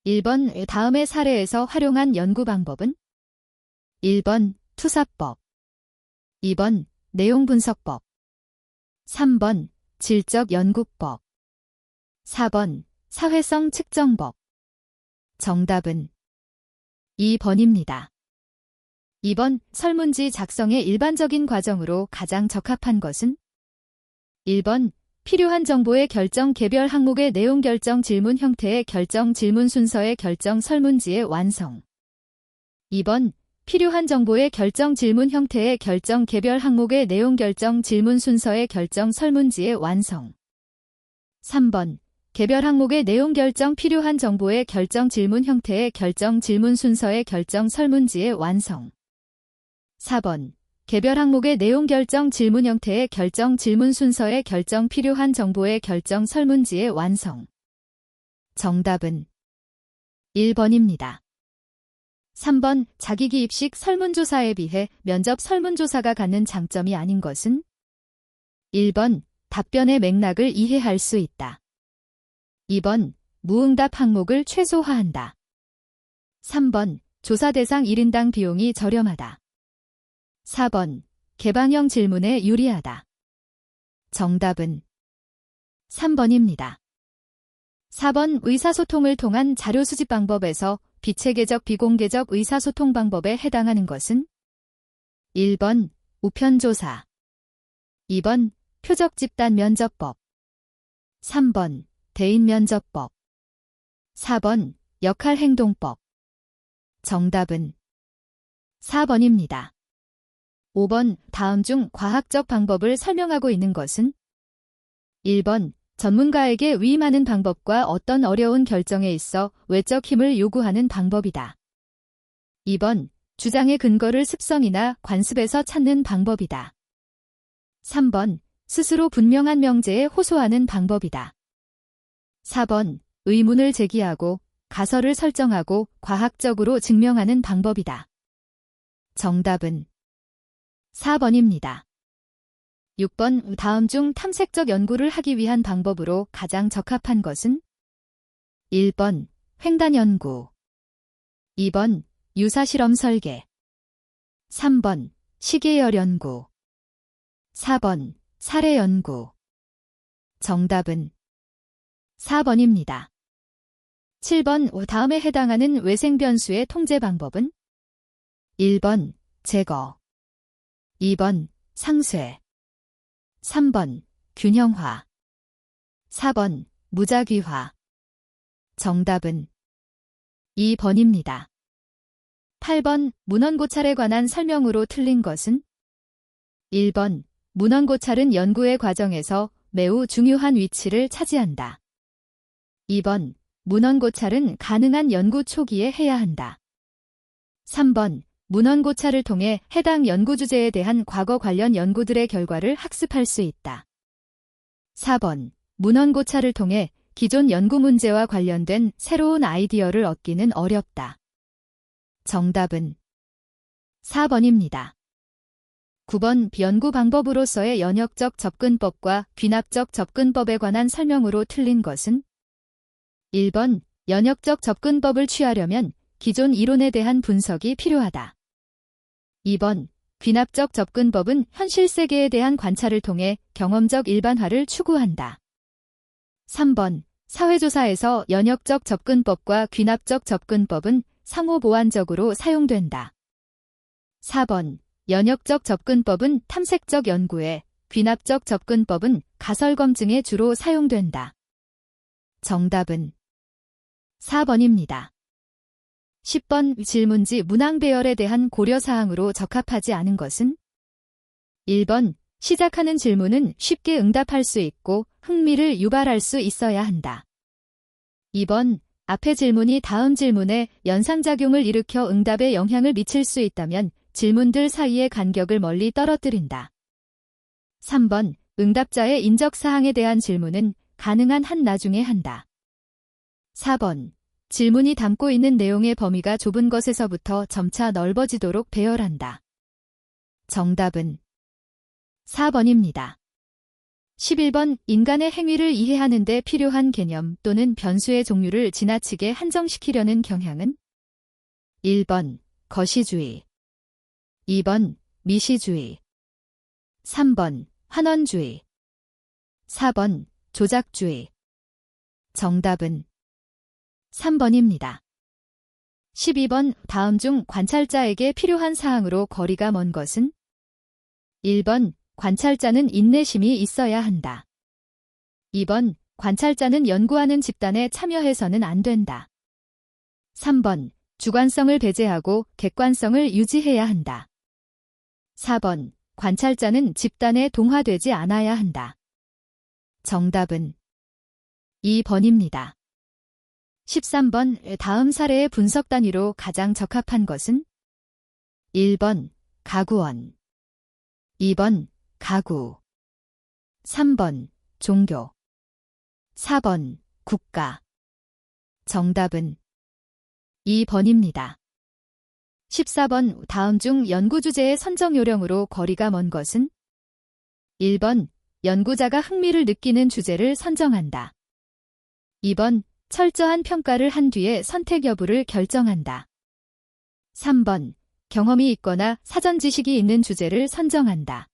1번 다음의 사례에서 활용한 연구 방법은? 1번 투사법, 2번 내용분석법, 3번 질적 연구법, 4번 사회성 측정법. 정답은 2번입니다. 2번 설문지 작성의 일반적인 과정으로 가장 적합한 것은? 1번 필요한 정보의 결정 개별 항목의 내용 결정 질문 형태의 결정 질문 순서의 결정 설문지의 완성. 2번 필요한 정보의 결정 질문 형태의 결정 개별 항목의 내용 결정 질문 순서의 결정 설문지의 완성. 3번 개별 항목의 내용 결정 필요한 정보의 결정 질문 형태의 결정 질문 순서의 결정 설문지의 완성. 4번 개별 항목의 내용 결정 질문 형태의 결정 질문 순서의 결정 필요한 정보의 결정 설문지의 완성. 정답은 1번입니다. 3번 자기기입식 설문조사에 비해 면접 설문조사가 갖는 장점이 아닌 것은? 1번 답변의 맥락을 이해할 수 있다. 2번 무응답 항목을 최소화한다. 3번 조사 대상 1인당 비용이 저렴하다. 4번 개방형 질문에 유리하다. 정답은 3번입니다. 4번 의사소통을 통한 자료 수집 방법에서 비체계적 비공개적 의사소통 방법에 해당하는 것은? 1번 우편조사, 2번 표적집단 면접법, 3번 대인면접법, 4번 역할행동법. 정답은 4번입니다. 5번 다음 중 과학적 방법을 설명하고 있는 것은? 1번 전문가에게 위임하는 방법과 어떤 어려운 결정에 있어 외적 힘을 요구하는 방법이다. 2번 주장의 근거를 습성이나 관습에서 찾는 방법이다. 3번 스스로 분명한 명제에 호소하는 방법이다. 4번 의문을 제기하고 가설을 설정하고 과학적으로 증명하는 방법이다. 정답은 4번입니다. 6번 다음 중 탐색적 연구를 하기 위한 방법으로 가장 적합한 것은? 1번 횡단 연구, 2번 유사실험 설계, 3번 시계열 연구, 4번 사례 연구. 정답은 4번입니다. 7번 다음에 해당하는 외생 변수의 통제 방법은? 1번 제거, 2번 상쇄, 3번 균형화, 4번 무작위화. 정답은 2번입니다. 8번 문헌고찰에 관한 설명으로 틀린 것은? 1번 문헌고찰은 연구의 과정에서 매우 중요한 위치를 차지한다. 2번 문헌고찰은 가능한 연구 초기에 해야 한다. 3번 문헌고찰을 통해 해당 연구 주제에 대한 과거 관련 연구들의 결과를 학습할 수 있다. 4번 문헌고찰을 통해 기존 연구 문제와 관련된 새로운 아이디어를 얻기는 어렵다. 정답은 4번입니다. 9번 연구 방법으로서의 연역적 접근법과 귀납적 접근법에 관한 설명으로 틀린 것은? 1번 연역적 접근법을 취하려면 기존 이론에 대한 분석이 필요하다. 2번 귀납적 접근법은 현실 세계에 대한 관찰을 통해 경험적 일반화를 추구한다. 3번 사회조사에서 연역적 접근법과 귀납적 접근법은 상호 보완적으로 사용된다. 4번 연역적 접근법은 탐색적 연구에, 귀납적 접근법은 가설 검증에 주로 사용된다. 정답은 4번입니다. 10번 질문지 문항 배열에 대한 고려사항으로 적합하지 않은 것은? 1번 시작하는 질문은 쉽게 응답할 수 있고 흥미를 유발할 수 있어야 한다. 2번 앞의 질문이 다음 질문에 연상작용을 일으켜 응답에 영향을 미칠 수 있다면 질문들 사이의 간격을 멀리 떨어뜨린다. 3번 응답자의 인적사항에 대한 질문은 가능한 한 나중에 한다. 4번 질문이 담고 있는 내용의 범위가 좁은 것에서부터 점차 넓어지도록 배열한다. 정답은 4번입니다. 11번 인간의 행위를 이해하는 데 필요한 개념 또는 변수의 종류를 지나치게 한정시키려는 경향은 1번 거시주의, 2번 미시주의, 3번 환원주의, 4번 조작주의. 정답은 3번입니다. 12번 다음 중 관찰자에게 필요한 사항으로 거리가 먼 것은 1번 관찰자는 인내심이 있어야 한다. 2번 관찰자는 연구하는 집단에 참여해서는 안 된다. 3번 주관성을 배제하고 객관성을 유지해야 한다. 4번 관찰자는 집단에 동화되지 않아야 한다. 정답은 2번입니다. 13번 다음 사례의 분석 단위로 가장 적합한 것은 1번 가구원, 2번 가구, 3번 종교, 4번 국가. 정답은 2번입니다. 14번 다음 중 연구 주제의 선정 요령으로 거리가 먼 것은 1번 연구자가 흥미를 느끼는 주제를 선정한다. 2번 철저한 평가를 한 뒤에 선택 여부를 결정한다. 3번 경험이 있거나 사전 지식이 있는 주제를 선정한다.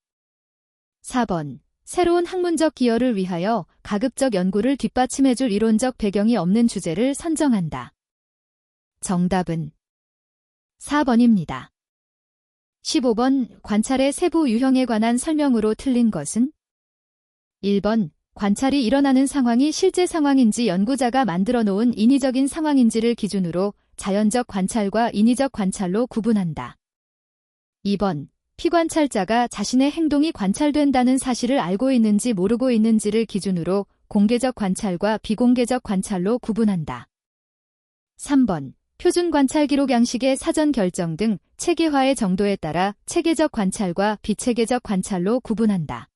4번 새로운 학문적 기여를 위하여 가급적 연구를 뒷받침해줄 이론적 배경이 없는 주제를 선정한다. 정답은 4번입니다. 15번 관찰의 세부 유형에 관한 설명으로 틀린 것은 1번 관찰이 일어나는 상황이 실제 상황인지 연구자가 만들어 놓은 인위적인 상황인지를 기준으로 자연적 관찰과 인위적 관찰로 구분한다. 2번 피관찰자가 자신의 행동이 관찰된다는 사실을 알고 있는지 모르고 있는지를 기준으로 공개적 관찰과 비공개적 관찰로 구분한다. 3번 표준 관찰 기록 양식의 사전 결정 등 체계화의 정도에 따라 체계적 관찰과 비체계적 관찰로 구분한다.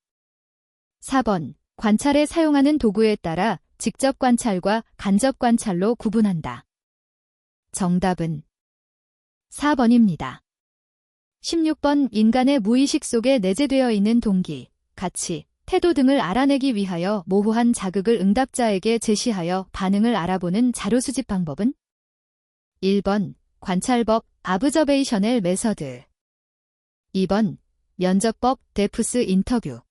4번 관찰에 사용하는 도구에 따라 직접 관찰과 간접 관찰로 구분한다. 정답은 4번입니다. 16번 인간의 무의식 속에 내재되어 있는 동기, 가치, 태도 등을 알아내기 위하여 모호한 자극을 응답자에게 제시하여 반응을 알아보는 자료 수집 방법은 1번 관찰법 아브저베이셔널 메서드, 2번 면접법 데프스 인터뷰,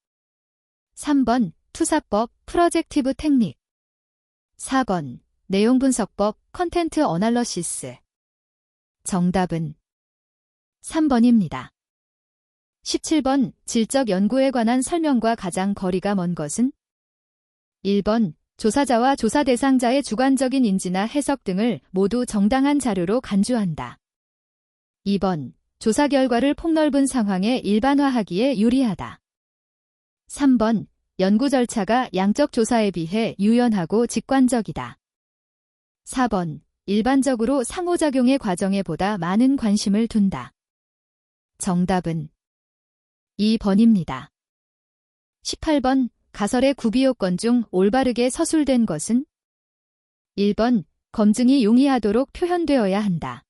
3번 투사법 프로젝티브 테크닉, 4번 내용분석법 컨텐트 어널러시스. 정답은 3번입니다. 17번 질적 연구에 관한 설명과 가장 거리가 먼 것은 1번 조사자와 조사 대상자의 주관적인 인지나 해석 등을 모두 정당한 자료로 간주한다. 2번 조사 결과를 폭넓은 상황에 일반화하기에 유리하다. 3번 연구 절차가 양적 조사에 비해 유연하고 직관적이다. 4번 일반적으로 상호작용의 과정에 보다 많은 관심을 둔다. 정답은 2번입니다. 18번 가설의 구비요건 중 올바르게 서술된 것은 1번 검증이 용이하도록 표현되어야 한다.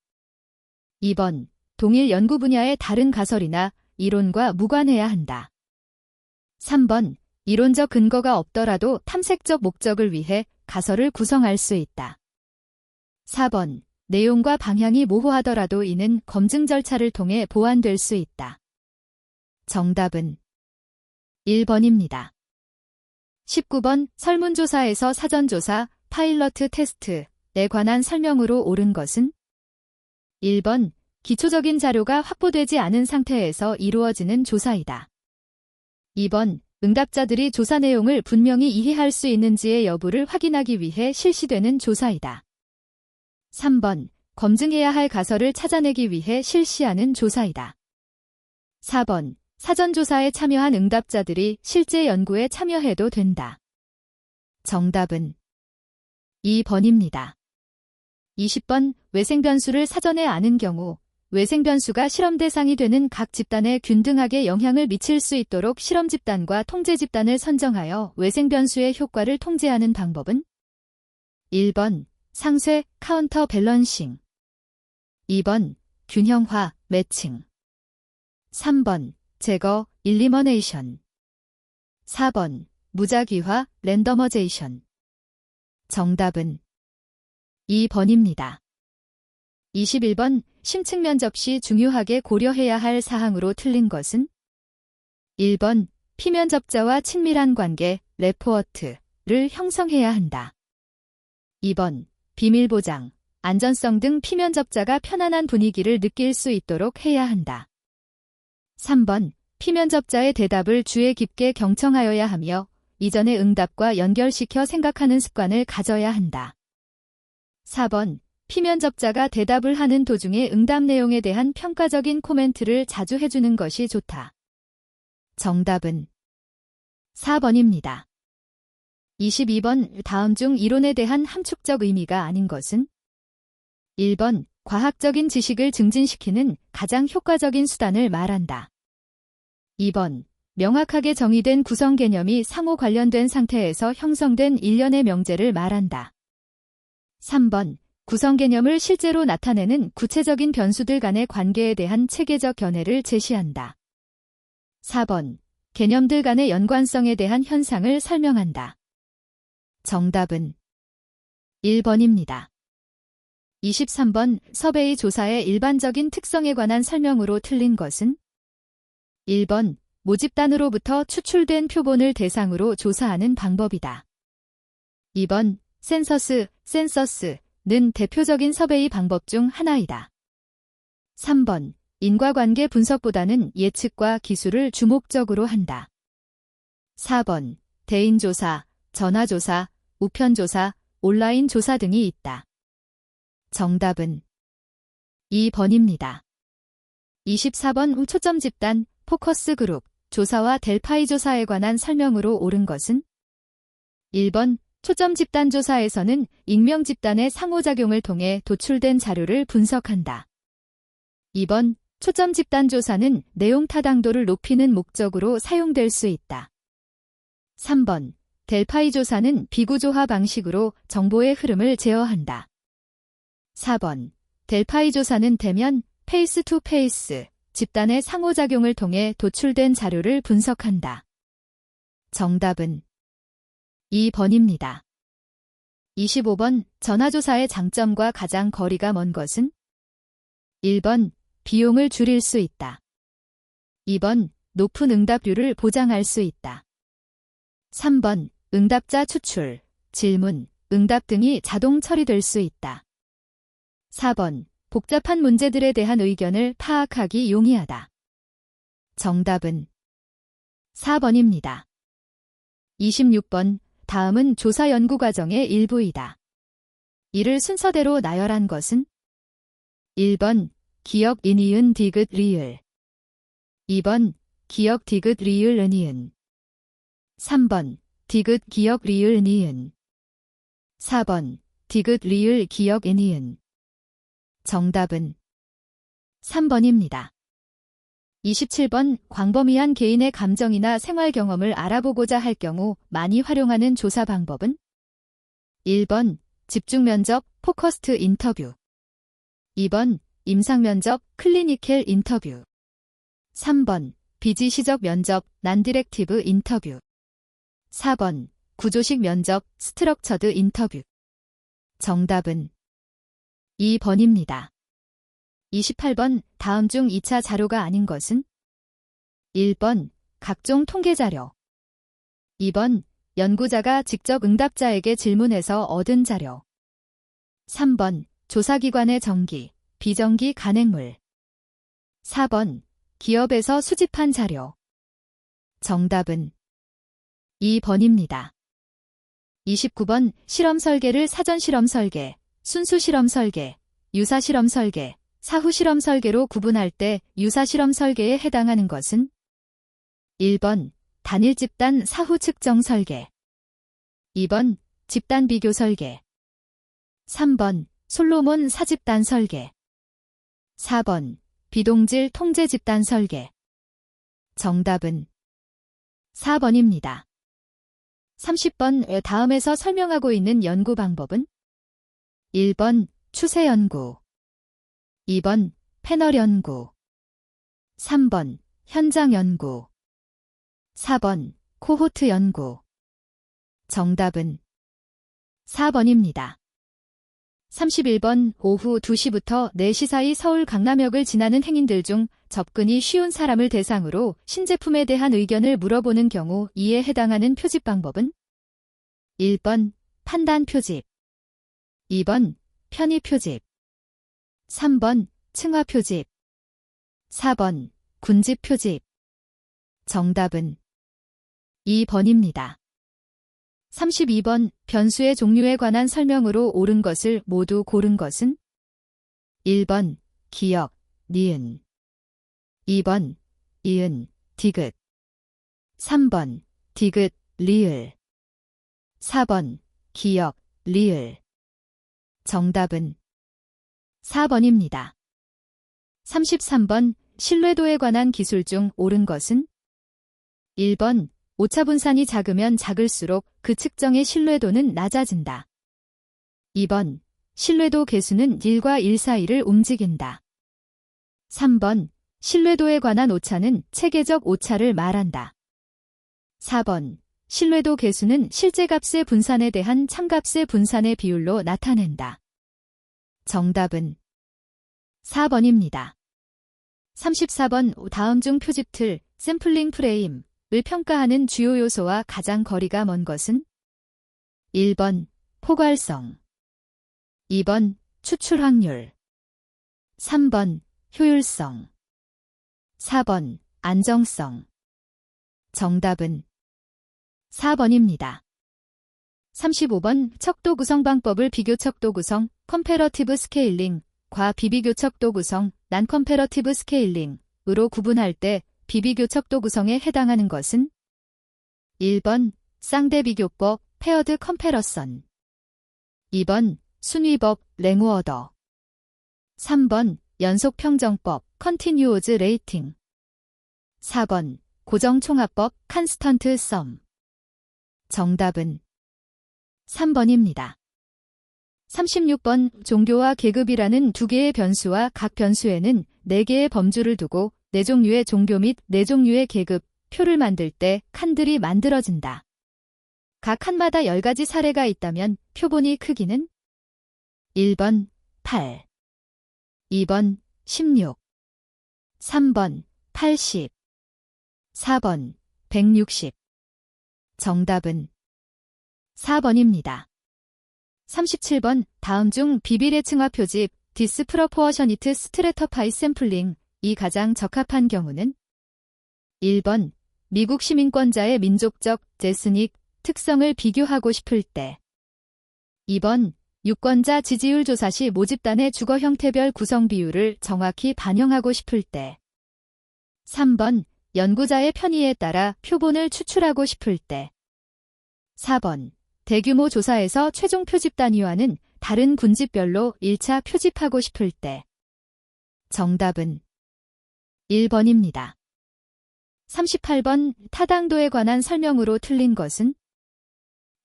2번 동일 연구 분야의 다른 가설이나 이론과 무관해야 한다. 3번 이론적 근거가 없더라도 탐색적 목적을 위해 가설을 구성할 수 있다. 4번 내용과 방향이 모호하더라도 이는 검증 절차를 통해 보완될 수 있다. 정답은 1번입니다. 19번 설문조사에서 사전조사, 파일러트 테스트에 관한 설명으로 옳은 것은 1번 기초적인 자료가 확보되지 않은 상태에서 이루어지는 조사이다. 2번 응답자들이 조사 내용을 분명히 이해할 수 있는지의 여부를 확인하기 위해 실시되는 조사이다. 3번 검증해야 할 가설을 찾아내기 위해 실시하는 조사이다. 4번 사전조사에 참여한 응답자들이 실제 연구에 참여해도 된다. 정답은 2번입니다. 20번 외생변수를 사전에 아는 경우 외생변수가 실험 대상이 되는 각 집단에 균등하게 영향을 미칠 수 있도록 실험 집단과 통제 집단을 선정하여 외생변수의 효과를 통제하는 방법은 1번 상쇄 카운터 밸런싱, 2번 균형화 매칭, 3번 제거 일리머네이션, 4번 무작위화, 랜더머제이션. 정답은 2번입니다. 21번 심층 면접 시 중요하게 고려해야 할 사항으로 틀린 것은 1번 피면접자와 친밀한 관계, 레포어트를 형성해야 한다. 2번 비밀 보장, 안전성 등 피면접자가 편안한 분위기를 느낄 수 있도록 해야 한다. 3번 피면접자의 대답을 주의 깊게 경청하여야 하며 이전의 응답과 연결시켜 생각하는 습관을 가져야 한다. 4번 피면접자가 대답을 하는 도중에 응답 내용에 대한 평가적인 코멘트를 자주 해주는 것이 좋다. 정답은 4번입니다. 22번 다음 중 이론에 대한 함축적 의미가 아닌 것은 1번 과학적인 지식을 증진시키는 가장 효과적인 수단을 말한다. 2번 명확하게 정의된 구성 개념이 상호 관련된 상태에서 형성된 일련의 명제를 말한다. 3번 구성 개념을 실제로 나타내는 구체적인 변수들 간의 관계에 대한 체계적 견해를 제시한다. 4번 개념들 간의 연관성에 대한 현상을 설명한다. 정답은 1번입니다. 23번 섭외의 조사의 일반적인 특성에 관한 설명으로 틀린 것은 1번 모집단으로부터 추출된 표본을 대상으로 조사하는 방법이다. 2번 센서스는 대표적인 섭외의 방법 중 하나이다. 3번 인과관계 분석보다는 예측과 기술을 주목적으로 한다. 4번 대인조사, 전화조사, 우편조사, 온라인 조사 등이 있다. 정답은 2번입니다. 24번 초점 집단, 포커스 그룹, 조사와 델파이 조사에 관한 설명으로 옳은 것은 1번 초점 집단 조사에서는 익명 집단의 상호작용을 통해 도출된 자료를 분석한다. 2번 초점 집단 조사는 내용 타당도를 높이는 목적으로 사용될 수 있다. 3번 델파이 조사는 비구조화 방식으로 정보의 흐름을 제어한다. 4번 델파이 조사는 대면, 페이스 투 페이스, 집단의 상호작용을 통해 도출된 자료를 분석한다. 정답은 2번입니다. 25번 전화조사의 장점과 가장 거리가 먼 것은 1번 비용을 줄일 수 있다. 2번 높은 응답률을 보장할 수 있다. 3번 응답자 추출, 질문, 응답 등이 자동 처리될 수 있다. 4번 복잡한 문제들에 대한 의견을 파악하기 용이하다. 정답은 4번입니다. 26번 다음은 조사 연구 과정의 일부이다. 이를 순서대로 나열한 것은 1번 기억 인이은 디귿 리을 2번 기억 디귿 리을 은이은 3번 디귿 기억 리을 니은 4번 디귿 리을 기억 은이은 정답은 3번입니다. 27번 광범위한 개인의 감정이나 생활 경험을 알아보고자 할 경우 많이 활용하는 조사 방법은 1번 집중 면접, 포커스드 인터뷰 2번 임상 면접, 클리니컬 인터뷰 3번 비지시적 면접, 난디렉티브 인터뷰 4번 구조식 면접, 스트럭처드 인터뷰 정답은 2번입니다. 28번 다음 중 2차 자료가 아닌 것은 1번 각종 통계 자료 2번 연구자가 직접 응답자에게 질문해서 얻은 자료 3번 조사기관의 정기, 비정기 간행물 4번 기업에서 수집한 자료 정답은 2번입니다. 29번 실험 설계를 사전 실험 설계, 순수 실험 설계, 유사 실험 설계, 사후 실험 설계로 구분할 때 유사 실험 설계에 해당하는 것은 1번 단일 집단 사후 측정 설계 2번 집단 비교 설계 3번 솔로몬 사집단 설계 4번 비동질 통제 집단 설계 정답은 4번입니다. 30번 다음에서 설명하고 있는 연구 방법은 1번 추세 연구 2번 패널 연구 3번 현장 연구 4번 코호트 연구 정답은 4번입니다. 31번 오후 2시부터 4시 사이 서울 강남역을 지나는 행인들 중 접근이 쉬운 사람을 대상으로 신제품에 대한 의견을 물어보는 경우 이에 해당하는 표집 방법은 1번 판단 표집, 2번 편의 표집, 3번 층화 표집, 4번 군집 표집. 정답은 2번입니다. 32번 변수의 종류에 관한 설명으로 옳은 것을 모두 고른 것은 1번 기역, 니은, 2번 이은, 디귿, 3번 디귿, 리을, 4번 기역, 리을. 정답은 4번입니다. 33번 신뢰도에 관한 기술 중 옳은 것은 1번 오차 분산이 작으면 작을수록 그 측정의 신뢰도는 낮아진다. 2번 신뢰도 계수는 1과 1 사이를 움직인다. 3번 신뢰도에 관한 오차는 체계적 오차를 말한다. 4번 신뢰도 계수는 실제 값의 분산에 대한 참값의 분산의 비율로 나타낸다. 정답은 4번입니다. 34번 다음 중 표집 틀, 샘플링 프레임을 평가하는 주요 요소와 가장 거리가 먼 것은 1번 포괄성, 2번 추출 확률, 3번 효율성, 4번 안정성. 정답은 4번입니다. 35번 척도 구성 방법을 비교 척도 구성, 컴패러티브 스케일링, 과 비비교 척도 구성, 난 컴패러티브 스케일링으로 구분할 때 비비교 척도 구성에 해당하는 것은 1번 쌍대 비교법, 페어드 컴패러선, 2번 순위법, 랭오어더, 3번 연속 평정법, 컨티뉴오즈 레이팅, 4번 고정총합법, 칸스턴트 썸. 정답은 3번입니다. 36번 종교와 계급이라는 두 개의 변수와 각 변수에는 4개의 범주를 두고 4종류의 종교 및 4종류의 계급, 표를 만들 때 칸들이 만들어진다. 각 칸마다 10가지 사례가 있다면 표본의 크기는 1번 8, 2번 16, 3번 80, 4번 160. 정답은 4번입니다. 37번 다음 중 비비례 층화 표집, 디스프로포어셔니트 스트래터파이 샘플링 이 가장 적합한 경우는 1번 미국 시민권자의 민족적, 제스닉 특성을 비교하고 싶을 때, 2번 유권자 지지율 조사 시 모집단의 주거 형태별 구성 비율을 정확히 반영하고 싶을 때, 3번 연구자의 편의에 따라 표본을 추출하고 싶을 때, 4번 대규모 조사에서 최종 표집 단위와는 다른 군집별로 1차 표집하고 싶을 때. 정답은 1번입니다. 38번 타당도에 관한 설명으로 틀린 것은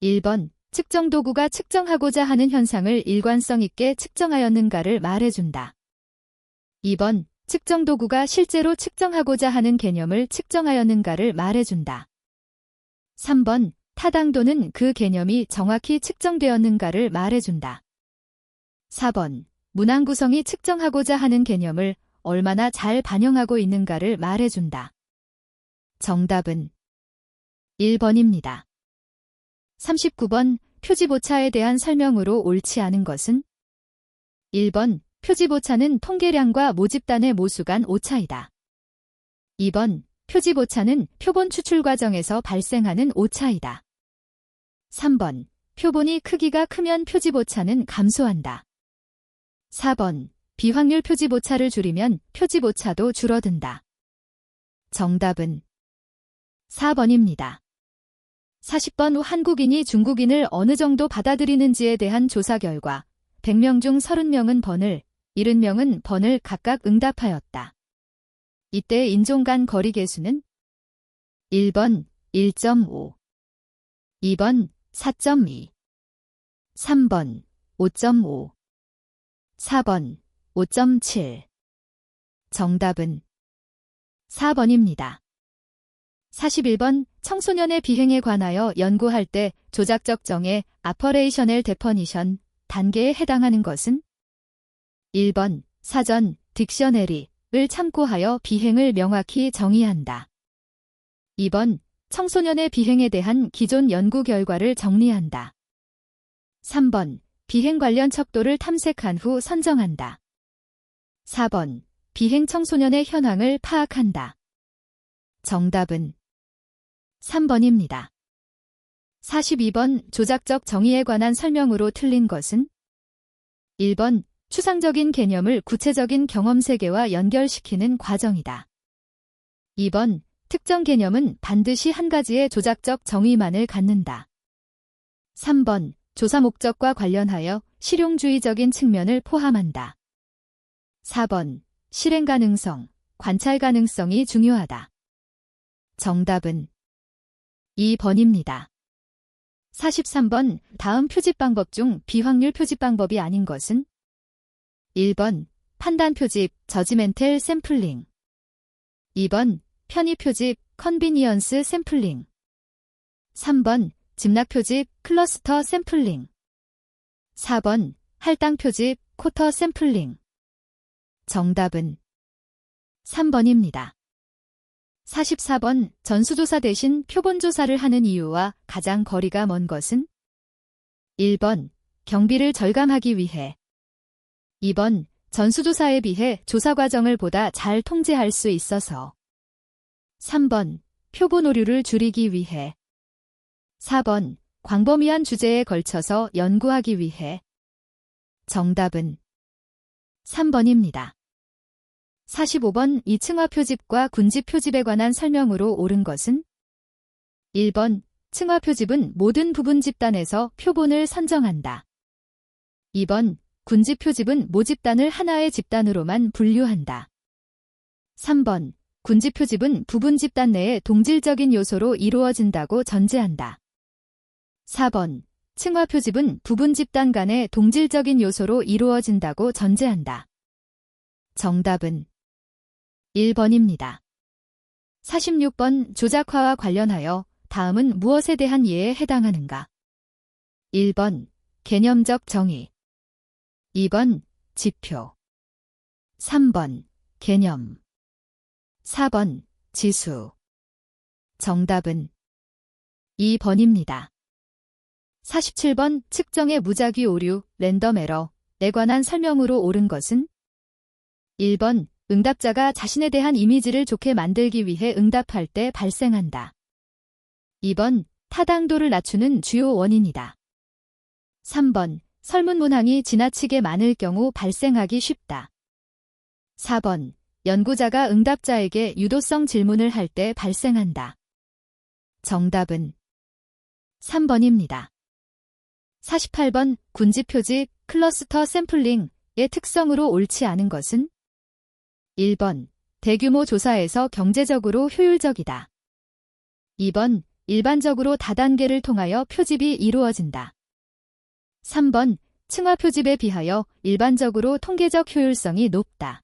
1번 측정 도구가 측정하고자 하는 현상을 일관성 있게 측정하였는가를 말해준다. 2번 측정 도구가 실제로 측정하고자 하는 개념을 측정하였는가를 말해준다. 3번 타당도는 그 개념이 정확히 측정되었는가를 말해준다. 4번 문항 구성이 측정하고자 하는 개념을 얼마나 잘 반영하고 있는가를 말해준다. 정답은 1번입니다. 39번 표집 오차에 대한 설명으로 옳지 않은 것은 1번 표집 오차는 통계량과 모집단의 모수 간 오차이다. 2번 표집 오차는 표본 추출 과정에서 발생하는 오차이다. 3번 표본이 크기가 크면 표집 오차는 감소한다. 4번 비확률 표집 오차를 줄이면 표집 오차도 줄어든다. 정답은 4번입니다. 40번 한국인이 중국인을 어느 정도 받아들이는지에 대한 조사 결과 100명 중 30명은 번을, 70명은 번을 각각 응답하였다. 이때 인종 간 거리 계수는 1번 1.5, 2번 4.2, 3번 5.5, 4번 5.7. 정답은 4번입니다. 41번 청소년의 비행에 관하여 연구할 때 조작적 정의 (Operational Definition) 단계에 해당하는 것은 1번 사전 (Dictionary를) 참고하여 비행을 명확히 정의한다. 2번 청소년의 비행에 대한 기존 연구 결과를 정리한다. 3번 비행 관련 척도를 탐색한 후 선정한다. 4번 비행 청소년의 현황을 파악한다. 정답은 3번입니다. 42번 조작적 정의에 관한 설명으로 틀린 것은 1번 추상적인 개념을 구체적인 경험 세계와 연결시키는 과정이다. 2번 특정 개념은 반드시 한 가지의 조작적 정의만을 갖는다. 3번 조사 목적과 관련하여 실용주의적인 측면을 포함한다. 4번 실행 가능성, 관찰 가능성이 중요하다. 정답은 2번입니다. 43번 다음 표집 방법 중 비확률 표집 방법이 아닌 것은 1번 판단 표집, 저지멘텔 샘플링 2번 편의 표집, 컨비니언스 샘플링 3번 집락 표집, 클러스터 샘플링 4번 할당 표집, 쿼터 샘플링 정답은 3번입니다. 44번 전수조사 대신 표본조사를 하는 이유와 가장 거리가 먼 것은 1번 경비를 절감하기 위해 2번 전수조사에 비해 조사 과정을 보다 잘 통제할 수 있어서 3번 표본 오류를 줄이기 위해 4번 광범위한 주제에 걸쳐서 연구하기 위해 정답은 3번입니다. 45번 이층화 표집과 군집 표집에 관한 설명으로 옳은 것은 1번 층화 표집은 모든 부분 집단에서 표본을 선정한다. 2번 군집 표집은 모집단을 하나의 집단으로만 분류한다. 3번 군집 표집은 부분 집단 내의 동질적인 요소로 이루어진다고 전제한다. 4번 층화 표집은 부분 집단 간의 동질적인 요소로 이루어진다고 전제한다. 정답은 1번입니다. 46번 조작화와 관련하여 다음은 무엇에 대한 예에 해당하는가? 1번 개념적 정의 2번 지표 3번 개념 4번 지수 정답은 2번입니다. 47번 측정의 무작위 오류, 랜덤 에러에 관한 설명으로 옳은 것은 1번 응답자가 자신에 대한 이미지를 좋게 만들기 위해 응답할 때 발생한다. 2번 타당도를 낮추는 주요 원인이다. 3번 설문 문항이 지나치게 많을 경우 발생하기 쉽다. 4번 연구자가 응답자에게 유도성 질문을 할 때 발생한다. 정답은 3번입니다. 48번 군집 표집, 클러스터 샘플링의 특성으로 옳지 않은 것은 1번 대규모 조사에서 경제적으로 효율적이다. 2번 일반적으로 다단계를 통하여 표집이 이루어진다. 3번 층화 표집에 비하여 일반적으로 통계적 효율성이 높다.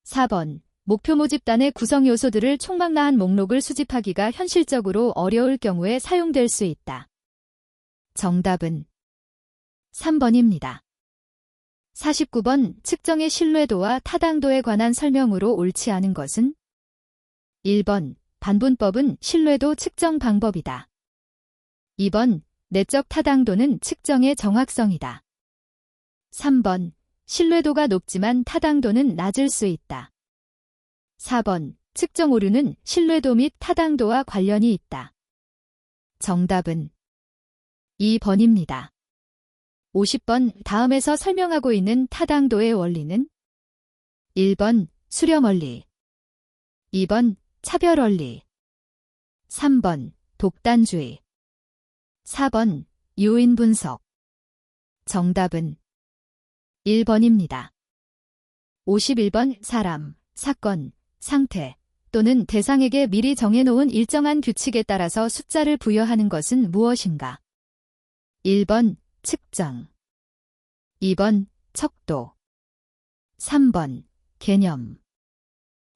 4번 목표 모집단의 구성 요소들을 총망라한 목록을 수집하기가 현실적으로 어려울 경우에 사용될 수 있다. 정답은 3번입니다. 49번 측정의 신뢰도와 타당도에 관한 설명으로 옳지 않은 것은 1번 반분법은 신뢰도 측정 방법이다. 2번 내적 타당도는 측정의 정확성이다. 3번 신뢰도가 높지만 타당도는 낮을 수 있다. 4번 측정 오류는 신뢰도 및 타당도와 관련이 있다. 정답은 2번입니다. 50번 다음에서 설명하고 있는 타당도의 원리는 1번 수렴 원리 2번 차별 원리 3번 독단주의 4번 요인 분석 정답은 1번입니다. 51번 사람, 사건, 상태 또는 대상에게 미리 정해놓은 일정한 규칙에 따라서 숫자를 부여하는 것은 무엇인가? 1번 측정 2번 척도 3번 개념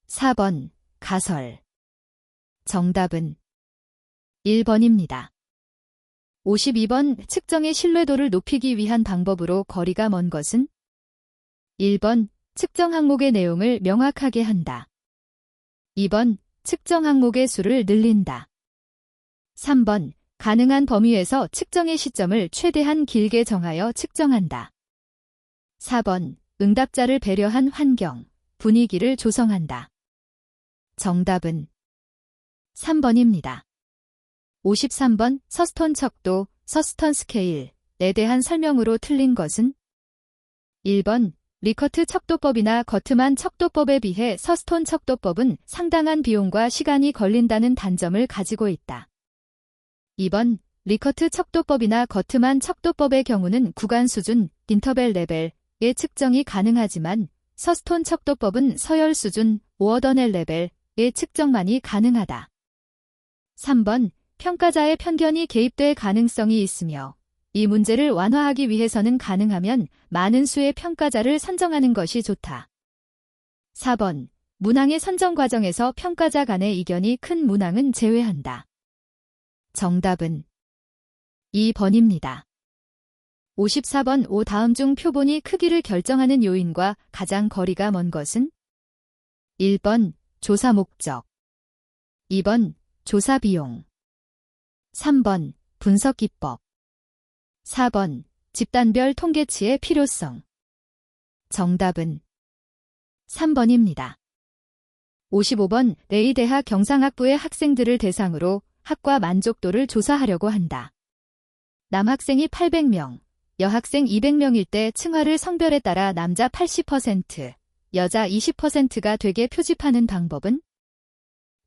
4번 가설 정답은 1번입니다. 52번 측정의 신뢰도를 높이기 위한 방법으로 거리가 먼 것은? 1번 측정 항목의 내용을 명확하게 한다. 2번 측정 항목의 수를 늘린다. 3번 가능한 범위에서 측정의 시점을 최대한 길게 정하여 측정한다. 4번 응답자를 배려한 환경, 분위기를 조성한다. 정답은 3번입니다. 53번 서스톤 척도, 서스턴 스케일에 대한 설명으로 틀린 것은? 1번 리커트 척도법이나 거트만 척도법에 비해 서스톤 척도법은 상당한 비용과 시간이 걸린다는 단점을 가지고 있다. 2번 리커트 척도법이나 거트만 척도법의 경우는 구간 수준, 인터벨 레벨의 측정이 가능하지만 서스톤 척도법은 서열 수준, 오어더넬 레벨의 측정만이 가능하다. 3번 평가자의 편견이 개입될 가능성이 있으며 이 문제를 완화하기 위해서는 가능하면 많은 수의 평가자를 선정하는 것이 좋다. 4번 문항의 선정 과정에서 평가자 간의 이견이 큰 문항은 제외한다. 정답은 2번입니다. 54번 5 다음 중 표본이 크기를 결정하는 요인과 가장 거리가 먼 것은? 1번 조사 목적, 2번 조사 비용, 3번 분석 기법, 4번 집단별 통계치의 필요성. 정답은 3번입니다. 55번 레이대학 경상학부의 학생들을 대상으로 학과 만족도를 조사하려고 한다. 남학생이 800명, 여학생 200명일 때 층화를 성별에 따라 남자 80%, 여자 20%가 되게 표집하는 방법은?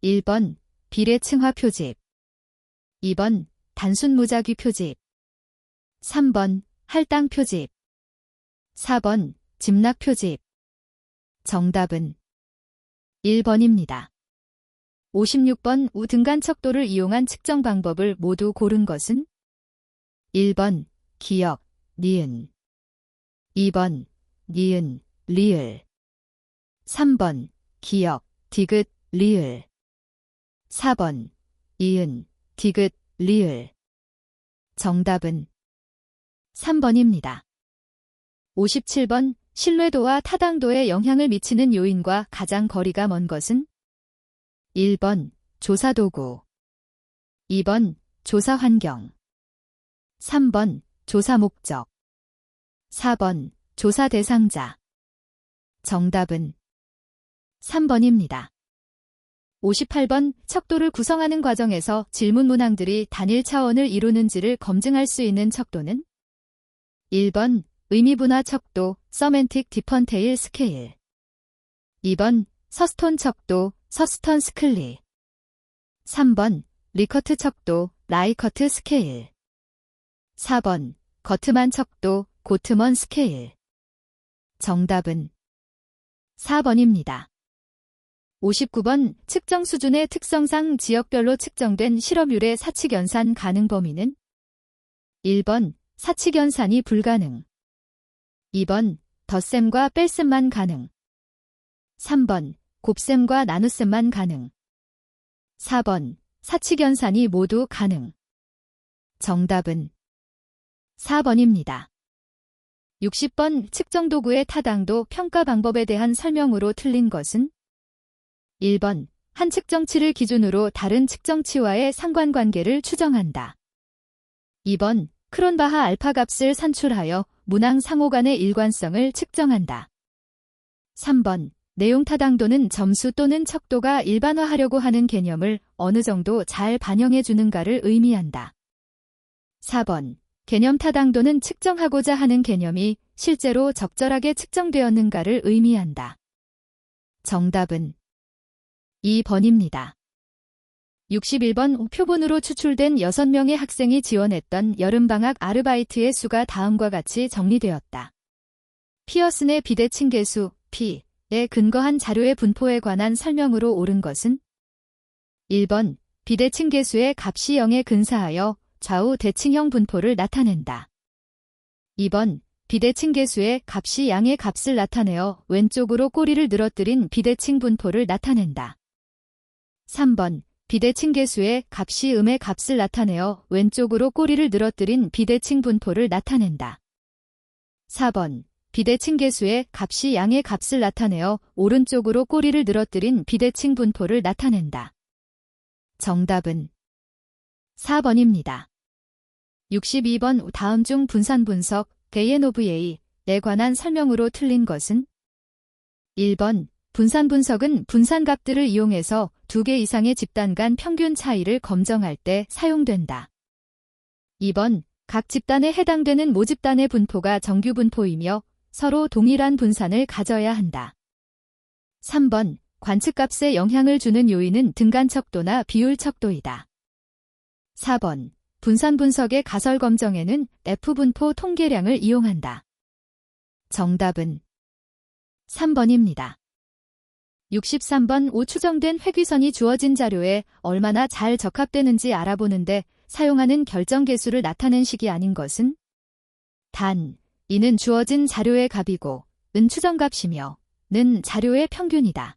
1번 비례층화 표집, 2번 단순 무작위 표집, 3번 할당 표집, 4번 집락 표집. 정답은 1번입니다. 56번 우 등간 척도를 이용한 측정 방법을 모두 고른 것은? 1번 기역, 니은, 2번 니은, 리을, 3번 기역, 디귿, 리을, 4번 이은, 디귿, 리을. 정답은 3번입니다. 57번 신뢰도와 타당도에 영향을 미치는 요인과 가장 거리가 먼 것은? 1번 조사 도구, 2번 조사 환경, 3번 조사 목적, 4번 조사 대상자. 정답은 3번입니다. 58번 척도를 구성하는 과정에서 질문 문항들이 단일 차원을 이루는지를 검증할 수 있는 척도는? 1번 의미분화 척도, 서멘틱 디펀테일 스케일, 2번 서스톤 척도, 서스턴 스클리, 3번 리커트 척도, 라이커트 스케일, 4번 거트만 척도, 고트먼 스케일. 정답은 4번입니다. 59번 측정 수준의 특성상 지역별로 측정된 실험율의 사칙연산 가능 범위는? 1번 사칙연산이 불가능, 2번 덧셈과 뺄셈만 가능, 3번 곱셈과 나눗셈만 가능, 4번 사칙연산이 모두 가능. 정답은 4번입니다. 60번 측정도구의 타당도 평가 방법에 대한 설명으로 틀린 것은? 1번 한 측정치를 기준으로 다른 측정치와의 상관관계를 추정한다. 2번 크론바하 알파 값을 산출하여 문항 상호 간의 일관성을 측정한다. 3번 내용 타당도는 점수 또는 척도가 일반화하려고 하는 개념을 어느 정도 잘 반영해 주는가를 의미한다. 4번 개념 타당도는 측정하고자 하는 개념이 실제로 적절하게 측정되었는가를 의미한다. 정답은 2번입니다. 61번 표본으로 추출된 6명의 학생이 지원했던 여름방학 아르바이트의 수가 다음과 같이 정리되었다. 피어슨의 비대칭 계수 P에 근거한 자료의 분포에 관한 설명으로 옳은 것은? 1번 비대칭 계수의 값이 0에 근사하여 좌우 대칭형 분포를 나타낸다. 2번 비대칭 계수의 값이 양의 값을 나타내어 왼쪽으로 꼬리를 늘어뜨린 비대칭 분포를 나타낸다. 3번 비대칭 계수의 값이 음의 값을 나타내어 왼쪽으로 꼬리를 늘어뜨린 비대칭 분포를 나타낸다. 4번. 비대칭 계수의 값이 양의 값을 나타내어 오른쪽으로 꼬리를 늘어뜨린 비대칭 분포를 나타낸다. 정답은 4번입니다. 62번 다음 중 분산 분석 ANOVA에 관한 설명으로 틀린 것은 1번. 분산 분석은 분산값들을 이용해서 두 개 이상의 집단 간 평균 차이를 검정할 때 사용된다. 2번. 각 집단에 해당되는 모집단의 분포가 정규 분포이며 서로 동일한 분산을 가져야 한다. 3번. 관측값에 영향을 주는 요인은 등간 척도나 비율 척도이다. 4번. 분산 분석의 가설 검정에는 F분포 통계량을 이용한다. 정답은 3번입니다. 63번 오 추정된 회귀선이 주어진 자료에 얼마나 잘 적합되는지 알아보는데 사용하는 결정계수를 나타낸 식이 아닌 것은 단, 이는 주어진 자료의 값이고 은 추정값이며 는 자료의 평균이다.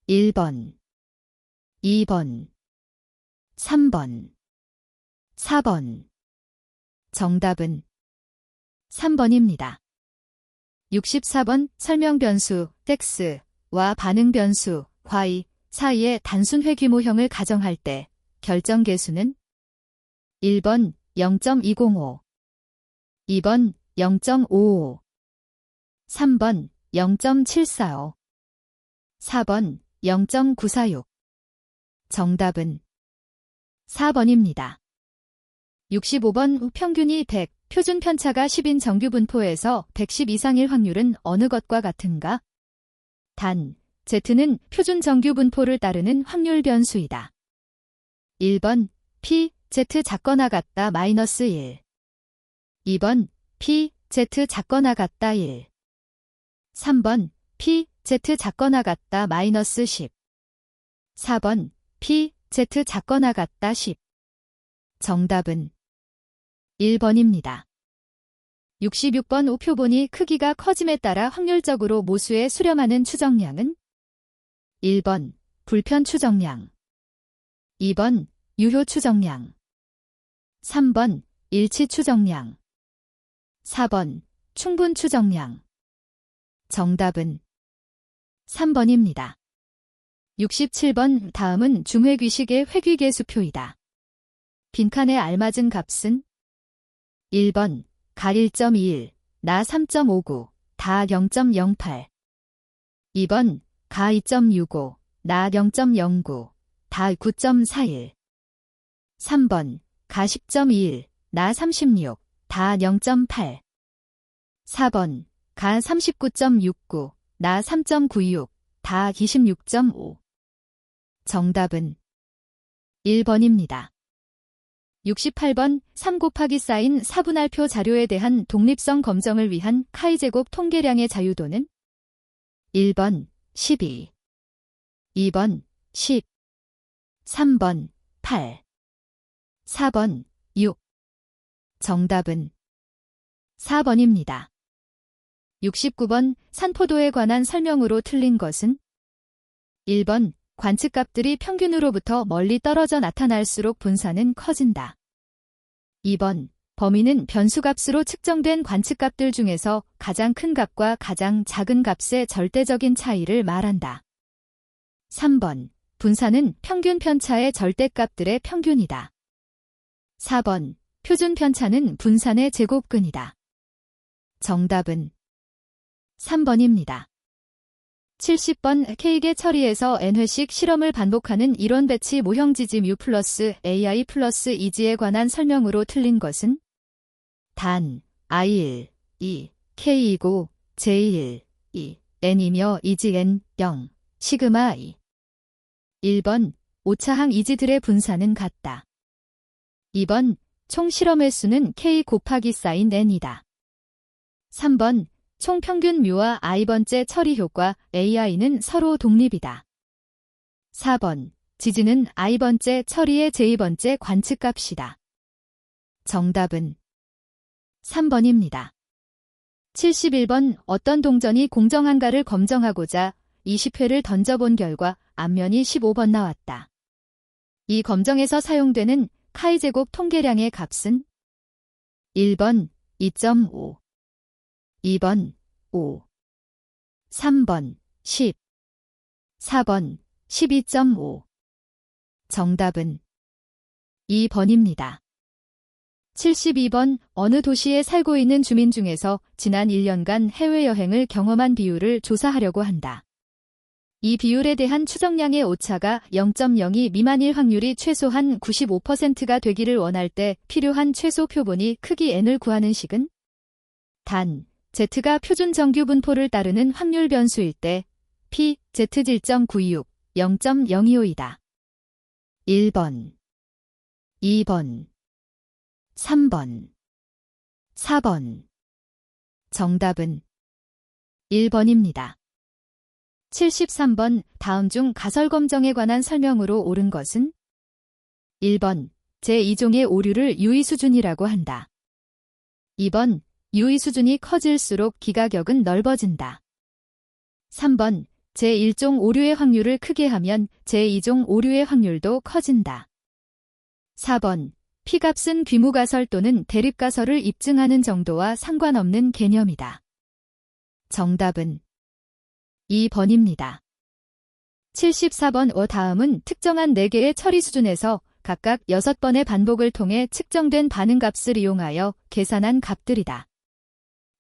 1번, 2번, 3번, 4번. 정답은 3번입니다. 64번 설명 변수 x와 반응 변수 y 사이의 단순 회귀모형을 가정할 때 결정계수는 1번 0.205, 2번 0.55, 3번 0.745, 4번 0.946. 정답은 4번입니다. 65번 평균이 100, 표준 편차가 10인 정규 분포에서 110 이상일 확률은 어느 것과 같은가? 단, Z는 표준 정규 분포를 따르는 확률 변수이다. 1번, P, Z 작거나 같다 마이너스 1. 2번, P, Z 작거나 같다 1. 3번, P, Z 작거나 같다 마이너스 10. 4번, P, Z 작거나 같다 10. 정답은 1번입니다. 66번 우표본이 크기가 커짐에 따라 확률적으로 모수에 수렴하는 추정량은 1번 불편 추정량, 2번 유효 추정량, 3번 일치 추정량, 4번 충분 추정량. 정답은 3번입니다. 67번 다음은 중회귀식의 회귀계수표이다. 빈칸에 알맞은 값은 1번 가 1.21, 나 3.59, 다 0.08. 2번 가 2.65, 나 0.09, 다 9.41. 3번 가 10.21, 나 36, 다 0.8. 4번 가 39.69, 나 3.96, 다 26.5. 정답은 1번입니다. 68번 3 곱하기 사인 4분할표 자료에 대한 독립성 검정을 위한 카이제곱 통계량의 자유도는 1번 12, 2번 10, 3번 8, 4번 6. 정답은 4번입니다. 69번 산포도에 관한 설명으로 틀린 것은 1번 관측값들이 평균으로부터 멀리 떨어져 나타날수록 분산은 커진다. 2번 범위는 변수값으로 측정된 관측값들 중에서 가장 큰 값과 가장 작은 값의 절대적인 차이를 말한다. 3번 분산은 평균 편차의 절대값들의 평균이다. 4번 표준 편차는 분산의 제곱근이다. 정답은 3번입니다. 70번 K개 처리에서 n회씩 실험을 반복하는 이론 배치 모형 지짐 U 플러스 AI 플러스 2지에 관한 설명으로 틀린 것은 단 I1, 2, K2고 J1, 2, N이며 이지 N, 0, 시그마 I. 1번 오차항 이지들의 분산은 같다. 2번 총 실험 횟수는 K 곱하기 사인 N이다. 3번 총 평균 뮤와 i번째 처리 효과 AI는 서로 독립이다. 4번 지지는 i번째 처리의 j2번째 관측값이다. 정답은 3번입니다. 71번 어떤 동전이 공정한가를 검정하고자 20회를 던져본 결과 앞면이 15번 나왔다. 이 검정에서 사용되는 카이제곱 통계량의 값은 1번 2.5, 2번 5, 3번 10, 4번 12.5. 정답은 2번입니다. 72번 어느 도시에 살고 있는 주민 중에서 지난 1년간 해외여행을 경험한 비율을 조사하려고 한다. 이 비율에 대한 추정량의 오차가 0.02 미만일 확률이 최소한 95%가 되기를 원할 때 필요한 최소 표본이 크기 n을 구하는 식은 단, z가 표준 정규 분포를 따르는 확률 변수일 때 p, z 1.96, 0.025이다. 1번, 2번, 3번, 4번. 정답은 1번입니다. 73번 다음 중 가설검정에 관한 설명으로 옳은 것은 1번 제2종의 오류를 유의수준이라고 한다. 2번 유의수준이 커질수록 기가격은 넓어진다. 3번 제1종 오류의 확률을 크게 하면 제2종 오류의 확률도 커진다. 4번 P값은 귀무가설 또는 대립가설을 입증하는 정도와 상관없는 개념이다. 정답은 2번입니다. 74번 다음은 특정한 4개의 처리 수준에서 각각 6번의 반복을 통해 측정된 반응값을 이용하여 계산한 값들이다.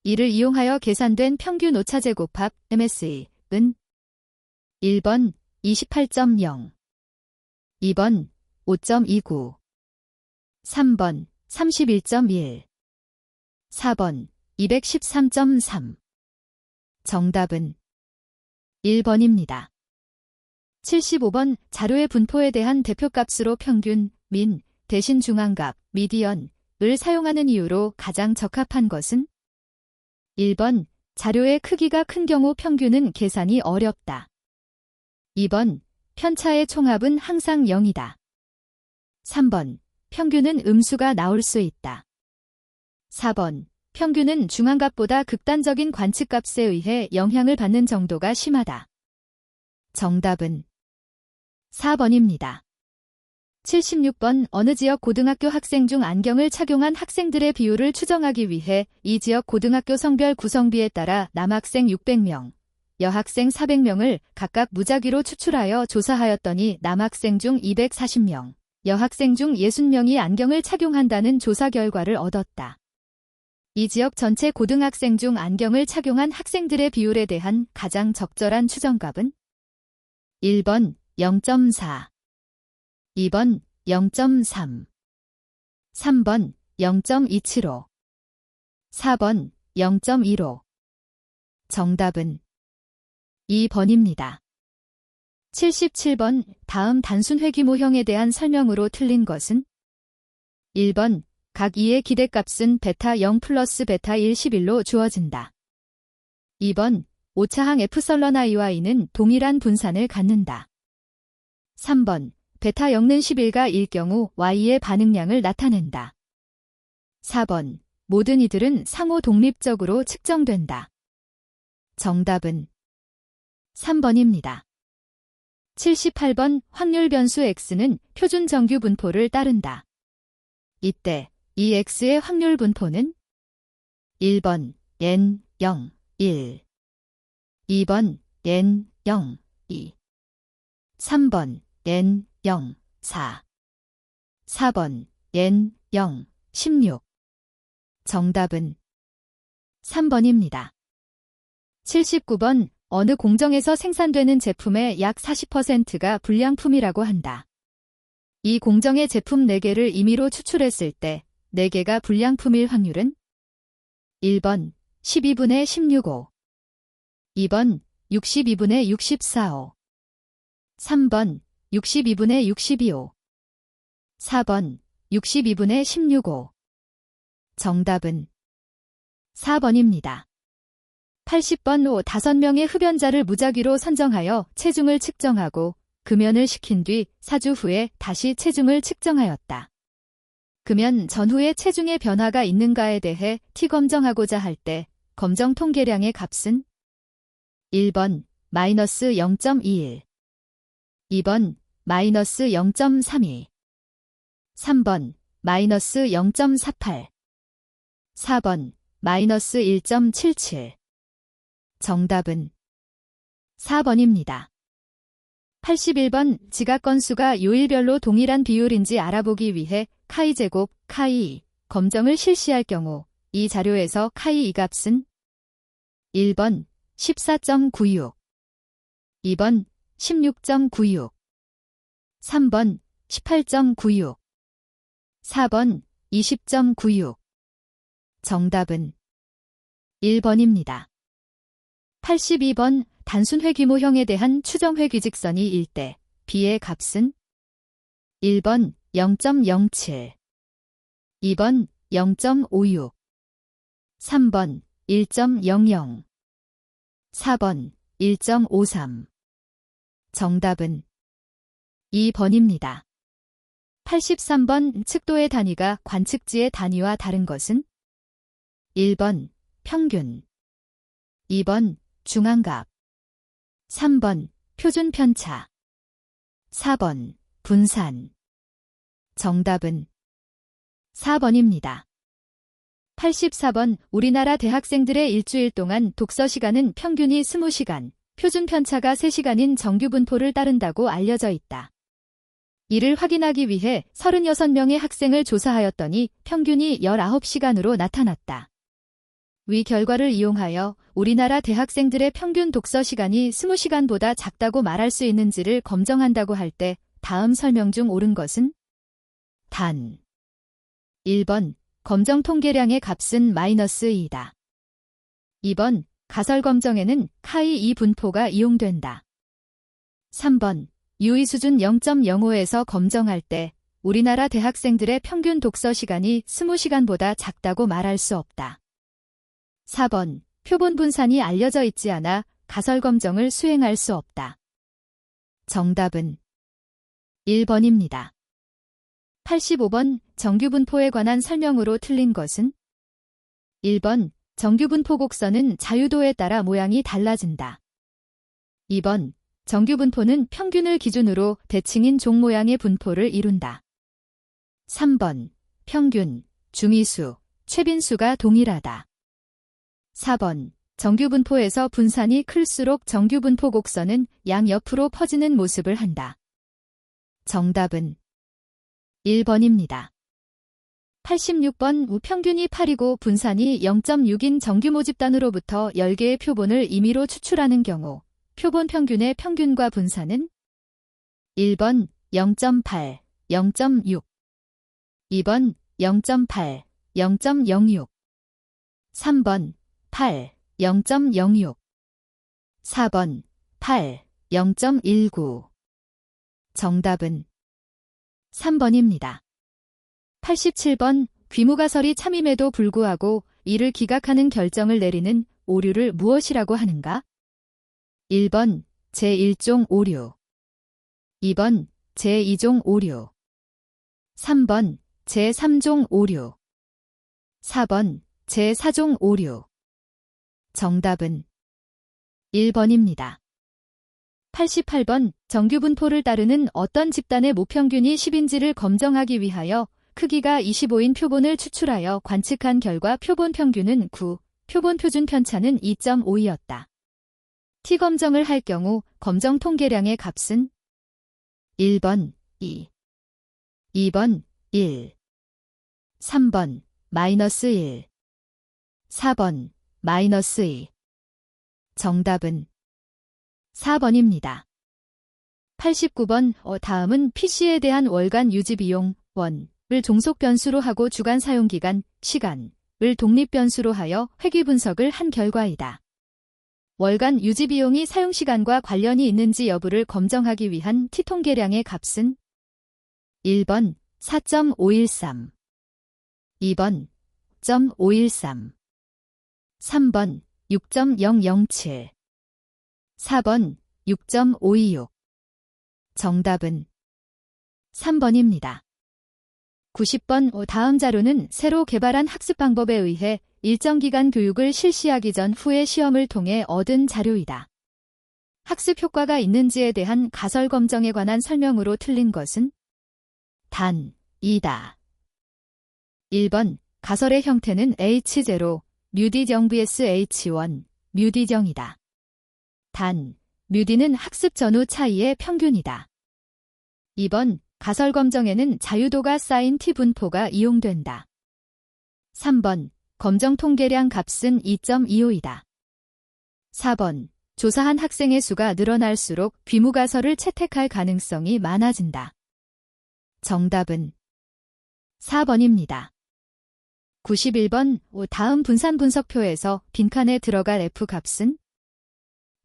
이를 이용하여 계산된 평균 오차제 곱합 MSE은 1번 28.0, 2번 5.29, 3번 31.1, 4번 213.3. 정답은 1번입니다. 75번 자료의 분포에 대한 대표값으로 평균, 민, 대신 중앙값, 미디언을 사용하는 이유로 가장 적합한 것은 1번 자료의 크기가 큰 경우 평균은 계산이 어렵다. 2번 편차의 총합은 항상 0이다. 3번 평균은 음수가 나올 수 있다. 4번 평균은 중앙값보다 극단적인 관측값에 의해 영향을 받는 정도가 심하다. 정답은 4번입니다. 76번 어느 지역 고등학교 학생 중 안경을 착용한 학생들의 비율을 추정하기 위해 이 지역 고등학교 성별 구성비에 따라 남학생 600명, 여학생 400명을 각각 무작위로 추출하여 조사하였더니 남학생 중 240명, 여학생 중 60명이 안경을 착용한다는 조사 결과를 얻었다. 이 지역 전체 고등학생 중 안경을 착용한 학생들의 비율에 대한 가장 적절한 추정값은 1번 0.4, 2번 0.3, 3번 0.275, 4번 0.15. 정답은 2번입니다. 77번 다음 단순 회귀모형에 대한 설명으로 틀린 것은 1번 각 2의 기대값은 베타 0 플러스 베타 1 11로 주어진다. 2번 오차항 F설런 I와 E는 동일한 분산을 갖는다. 3번 베타 0는 11가 일 경우 Y의 반응량을 나타낸다. 4번 모든 이들은 상호 독립적으로 측정된다. 정답은 3번입니다. 78번 확률 변수 X는 표준 정규 분포를 따른다. 이때 이 X의 확률 분포는 1번 N 0, 1, 2번 N 0, 2, 3번 N 0, 4, 4번 N 0, 16. 정답은 3번입니다. 79번 어느 공정에서 생산되는 제품의 약 40%가 불량품이라고 한다. 이 공정의 제품 4개를 임의로 추출했을 때 4개가 불량품일 확률은 1번 12분의 16호, 2번 62분의 64호, 3번 62분의 62호, 4번 62분의 16호. 정답은 4번입니다. 80번 5명의 흡연자를 무작위로 선정하여 체중을 측정하고 금연을 시킨 뒤 4주 후에 다시 체중을 측정하였다. 금연 전후에 체중의 변화가 있는가에 대해 T검정하고자 할 때 검정 통계량의 값은 1번 마이너스 0.21, 2번 마이너스 0.32. 3번, 마이너스 0.48. 4번, 마이너스 1.77. 정답은 4번입니다. 81번, 지각 건수가 요일별로 동일한 비율인지 알아보기 위해 카이제곱, 카이2 검정을 실시할 경우 이 자료에서 카이2 값은 1번 14.96, 2번 16.96, 3번 18.96, 4번 20.96. 정답은 1번입니다. 82번, 단순회 규모형에 대한 추정회 규직선이 일 때 B의 값은 1번 0.07, 2번 0.56, 3번 1.00, 4번 1.53. 정답은 2번입니다. 83번, 측도의 단위가 관측지의 단위와 다른 것은 1번 평균, 2번 중앙값, 3번 표준 편차, 4번 분산. 정답은 4번입니다. 84번, 우리나라 대학생들의 일주일 동안 독서 시간은 평균이 20시간, 표준 편차가 3시간인 정규 분포를 따른다고 알려져 있다. 이를 확인하기 위해 36명의 학생을 조사하였더니 평균이 19시간으로 나타났다. 위 결과를 이용하여 우리나라 대학생들의 평균 독서 시간이 20시간보다 작다고 말할 수 있는지를 검정한다고 할 때 다음 설명 중 옳은 것은 단 1번, 검정 통계량의 값은 마이너스 2다. 2번, 가설 검정에는 카이2 분포가 이용된다. 3번, 유의 수준 0.05에서 검정할 때 우리나라 대학생들의 평균 독서 시간이 20시간보다 작다고 말할 수 없다. 4번, 표본 분산이 알려져 있지 않아 가설 검정을 수행할 수 없다. 정답은 1번입니다. 85번, 정규 분포에 관한 설명으로 틀린 것은 1번, 정규 분포 곡선은 자유도에 따라 모양이 달라진다. 2번, 정규 분포는 평균을 기준으로 대칭인 종 모양의 분포를 이룬다. 3번, 평균, 중위수, 최빈수가 동일하다. 4번, 정규 분포에서 분산이 클수록 정규 분포 곡선은 양옆으로 퍼지는 모습을 한다. 정답은 1번입니다. 86번, 우평균이 8이고 분산이 0.6인 정규모 집단으로부터 10개의 표본을 임의로 추출하는 경우 표본 평균의 평균과 분산은 1번 0.8, 0.6, 2번 0.8, 0.06, 3번 8, 0.06, 4번 8, 0.19. 정답은 3번입니다. 87번, 귀무가설이 참임에도 불구하고 이를 기각하는 결정을 내리는 오류를 무엇이라고 하는가? 1번 제1종 오류, 2번 제2종 오류, 3번 제3종 오류, 4번 제4종 오류. 정답은 1번입니다. 88번, 정규 분포를 따르는 어떤 집단의 모평균이 10인지를 검정하기 위하여 크기가 25인 표본을 추출하여 관측한 결과 표본 평균은 9, 표본 표준 편차는 2.5이었다. T 검정을 할 경우 검정 통계량의 값은 1번 2, 2번 1, 3번 마이너스 1, 4번 마이너스 2. 정답은 4번입니다. 89번, 다음은 PC에 대한 월간 유지비용, 을 종속 변수로 하고 주간 사용기간, 시간을 독립 변수로 하여 회귀 분석을 한 결과이다. 월간 유지비용이 사용시간과 관련이 있는지 여부를 검정하기 위한 T통계량의 값은 1번 4.513, 2번 0.513, 3번 6.007, 4번 6.526. 정답은 3번입니다. 90번, 다음 자료는 새로 개발한 학습 방법에 의해 일정 기간 교육을 실시하기 전 후에 시험을 통해 얻은 자료이다. 학습 효과가 있는지에 대한 가설 검정에 관한 설명으로 틀린 것은 단 2다. 1번 가설의 형태는 H0, 뮤디정 vs H1, 뮤디정이다. 단, 뮤디는 학습 전후 차이의 평균이다. 2번 가설 검정에는 자유도가 쌓인 T분포가 이용된다. 3번 검정 통계량 값은 2.25이다. 4번 조사한 학생의 수가 늘어날수록 귀무가설을 채택할 가능성이 많아진다. 정답은 4번입니다. 91번 다음 분산 분석표에서 빈칸에 들어갈 F값은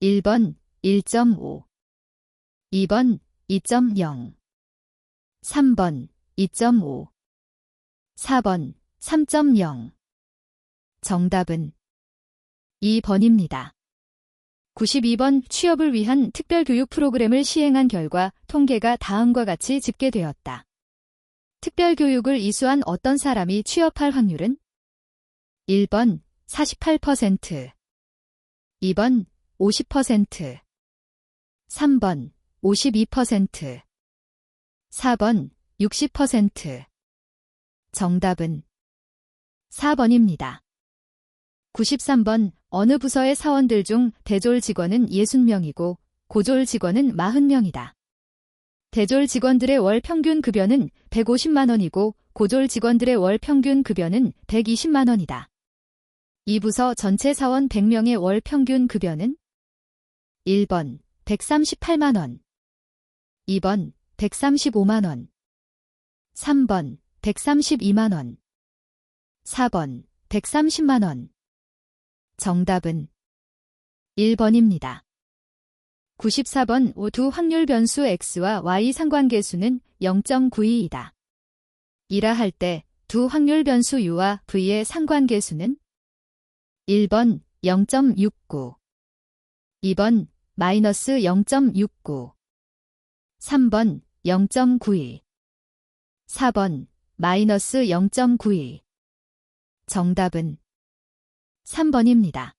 1번 1.5, 2번 2.0, 3번 2.5, 4번 3.0. 정답은 2번입니다. 92번 취업을 위한 특별교육 프로그램을 시행한 결과 통계가 다음과 같이 집계되었다. 특별교육을 이수한 어떤 사람이 취업할 확률은 1번 48%, 2번 50%, 3번 52%, 4번 60%. 정답은 4번입니다. 93번 어느 부서의 사원들 중 대졸 직원은 60명이고 고졸 직원은 40명이다. 대졸 직원들의 월 평균 급여는 150만 원이고 고졸 직원들의 월 평균 급여는 120만 원이다. 이 부서 전체 사원 100명의 월 평균 급여는 1번 138만 원, 2번 135만 원, 3번 132만 원, 4번 130만 원. 정답은 1번입니다. 94번 두 확률 변수 x와 y 상관계수는 0.92이다. 이라 할 때 두 확률 변수 u와 v의 상관계수는 1번 0.69, 2번 마이너스 0.69, 3번 0.92, 4번 마이너스 0.92. 정답은 3번입니다.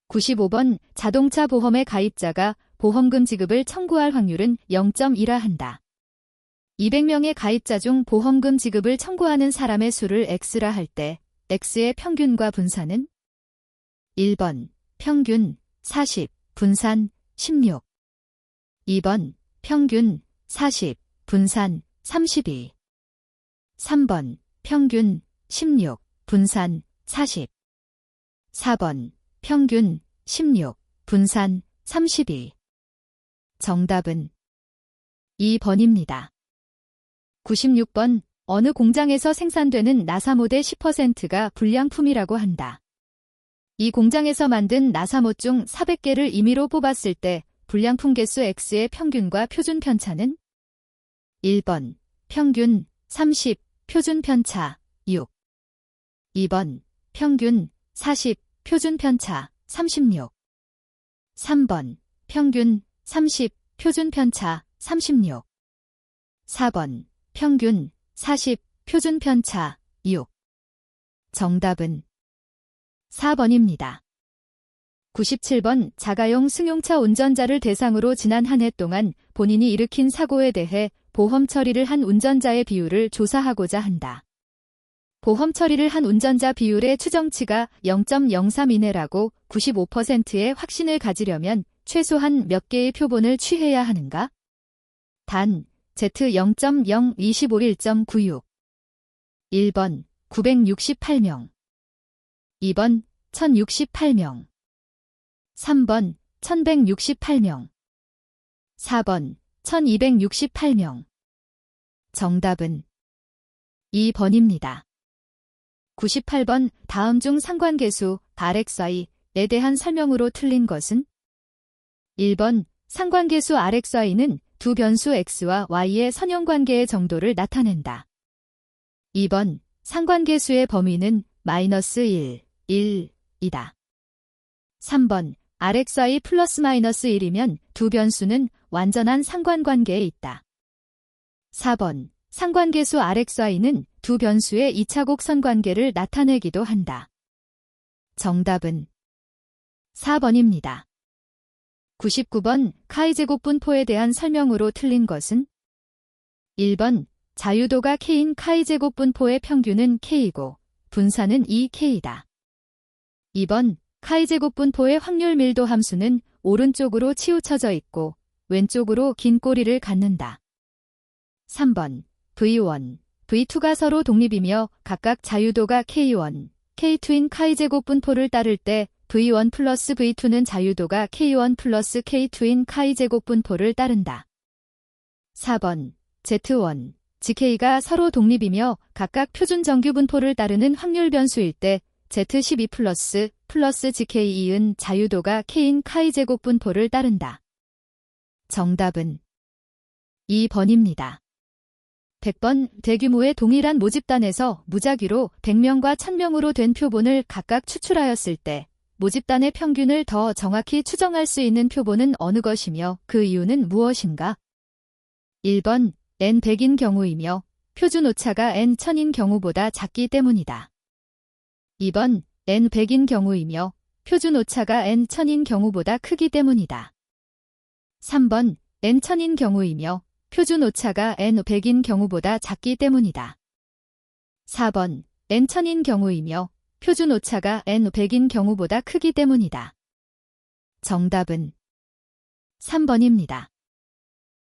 95번 자동차 보험의 가입자가 보험금 지급을 청구할 확률은 0.1라 한다. 200명의 가입자 중 보험금 지급을 청구하는 사람의 수를 x라 할 때 x의 평균과 분산은 1번 평균 40, 분산 16, 2번 평균 40, 분산 32, 3번 평균 16, 분산 40, 4번 평균 16, 분산 32. 정답은 2번입니다. 96번 어느 공장에서 생산되는 나사못의 10%가 불량품이라고 한다. 이 공장에서 만든 나사못 중 400개를 임의로 뽑았을 때 불량품 개수 X의 평균과 표준 편차는 1번 평균 30, 표준 편차 6, 2번 평균 40, 표준 편차 36, 3번 평균 30, 표준 편차 36, 4번 평균 40, 표준 편차 6. 정답은 4번입니다. 97번 자가용 승용차 운전자를 대상으로 지난 한 해 동안 본인이 일으킨 사고에 대해 보험 처리를 한 운전자의 비율을 조사하고자 한다. 보험 처리를 한 운전자 비율의 추정치가 0.03 이내라고 95%의 확신을 가지려면 최소한 몇 개의 표본을 취해야 하는가? 단, Z 0.0251.96. 1번 968명, 2번 1068명, 3번 1168명, 4번 1268명. 정답은 2번입니다. 98번 다음 중 상관계수 RXY에 대한 설명으로 틀린 것은 1번 상관계수 RXY는 두 변수 X와 Y의 선형관계의 정도를 나타낸다. 2번 상관계수의 범위는 -1, 1이다. 3번 RXY 플러스 마이너스 1이면 두 변수는 완전한 상관관계에 있다. 4번 상관계수 RXY는 두 변수의 2차곡 선관계를 나타내기도 한다. 정답은 4번입니다. 99번 카이제곱 분포에 대한 설명으로 틀린 것은 1번 자유도가 K인 카이제곱 분포의 평균은 K이고 분산은 2K다. 2번 카이제곱 분포의 확률 밀도 함수는 오른쪽으로 치우쳐져 있고 왼쪽으로 긴 꼬리를 갖는다. 3번 V1, V2가 서로 독립이며 각각 자유도가 K1, K2인 카이제곱 분포를 따를 때 V1 플러스 V2는 자유도가 K1 플러스 K2인 카이제곱 분포를 따른다. 4번 Z1, GK가 서로 독립이며 각각 표준 정규 분포를 따르는 확률 변수일 때 Z12 플러스 GK2은 자유도가 K인 카이제곱 분포를 따른다. 정답은 2번입니다. 100번 대규모의 동일한 모집단에서 무작위로 100명과 1000명으로 된 표본을 각각 추출하였을 때 모집단의 평균을 더 정확히 추정할 수 있는 표본은 어느 것이며 그 이유는 무엇인가? 1번 N100인 경우이며 표준 오차가 N1000인 경우보다 작기 때문이다. 2번 N100인 경우이며 표준 오차가 N1000인 경우보다 크기 때문이다. 3번 N1000인 경우이며 표준 오차가 N100인 경우보다 작기 때문이다. 4번 N1000인 경우이며 표준 오차가 N100인 경우보다 크기 때문이다. 정답은 3번입니다.